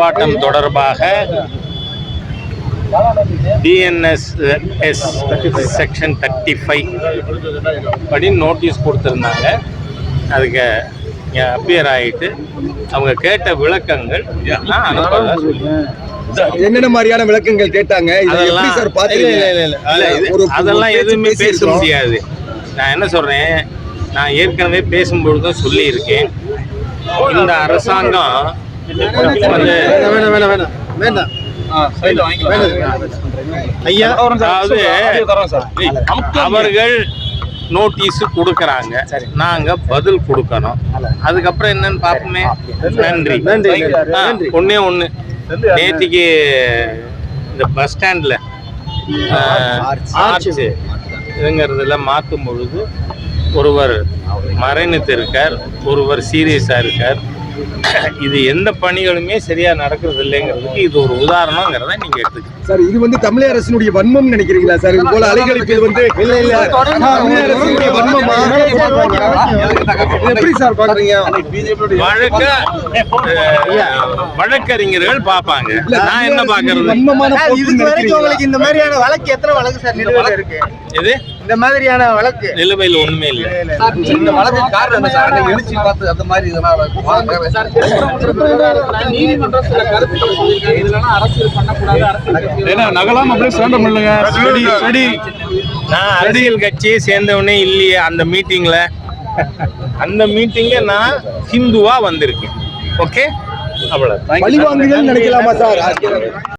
ஆர்ப்பாட்டம் தொடர்பாக DNS section 35 படி நோட்டீஸ் கொடுத்துருந்தாங்க. அதுக்கு அப்பியர் ஆகிட்டு அவங்க கேட்ட விளக்கங்கள் நான் அனுப்ப என்னென்ன மாதிரியான விளக்கங்கள் கேட்டாங்க? அதெல்லாம் எதுவுமே பேச முடியாது. நான் என்ன சொல்றேன், நான் ஏற்கனவே பேசும்பொழுதும் சொல்லியிருக்கேன், இந்த அரசாங்கம் வந்து அதாவது அவர்கள் நோட்டீஸ் கொடுக்கறாங்க, நாங்க பதில் கொடுக்கணும். அதுக்கப்புறம் என்னன்னு பார்ப்போமே. நன்றி. ஒண்ணு நேற்றுக்கு இந்த பஸ் ஸ்டாண்ட்ல ஆர்ச்சு இதுங்கிறதுல மாற்றும் பொழுது ஒருவர் மறைந்துட்டு இருக்கார், ஒருவர் சீரியஸா இருக்கார். இது எந்த பணிகளுமே சரியா நடக்கிறது இல்லைங்கிறதுக்கு இது ஒரு உதாரணங்கிறத நீங்க எடுத்துக்க சார். இது வந்து தமிழக அரசினுடைய வன்மம் நினைக்கிறீங்களா சார்? இது போல அலைகளுக்கு வந்து தமிழக அரசினுடைய வன்மமா எப்படி சார் பாக்குறீங்க? வழக்கறிஞர்கள் பாப்பாங்க, நான் என்ன பாக்குறது? இது வரைக்கும் உங்களுக்கு இந்த மாதிரியான வழக்கு எத்தனை வழக்கு சார் நிலுவையில் இருக்கு? இது இந்த மாதிரியான வழக்கு நிலுவையில் ஒண்ணுமே இல்லை. இந்த வழக்கு காரணம் என்ன சார்? எழுச்சி பார்த்து அந்த மாதிரி இதெல்லாம் நீதிமன்றம் சில கருத்துக்கள் சொல்லியிருக்காங்க. இதெல்லாம் அரசியல் பண்ணக்கூடாது, நகலாம் அப்படியே சேர்ந்த முடியலங்க. நான் அரசியல் கட்சியை சேர்ந்தவனே இல்லையே. அந்த மீட்டிங்ல நான் ஹிந்துவா வந்திருக்கேன். ஓகே, அவ்வளவு. பழிவாங்குதல் நினைக்கலாமா சார்?